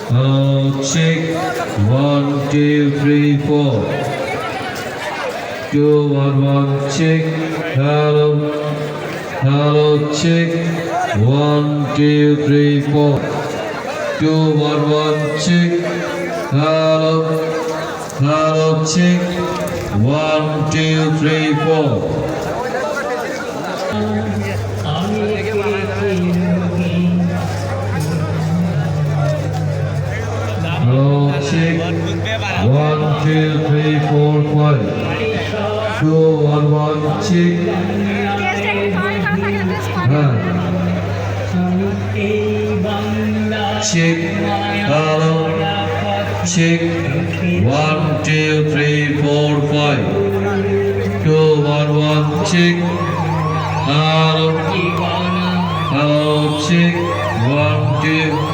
Check 1 2 3 4 2 1 1 check. Hello, hello, check 1 2 3 4 2 1 1 check. Hello, hello, check 1 2 3 4. Hello, check 1 2 3 4 5 2 1 1 check. Check. Hello, check 1 2 3 4 5 2 1 1 check. Hello, hello, check 1 2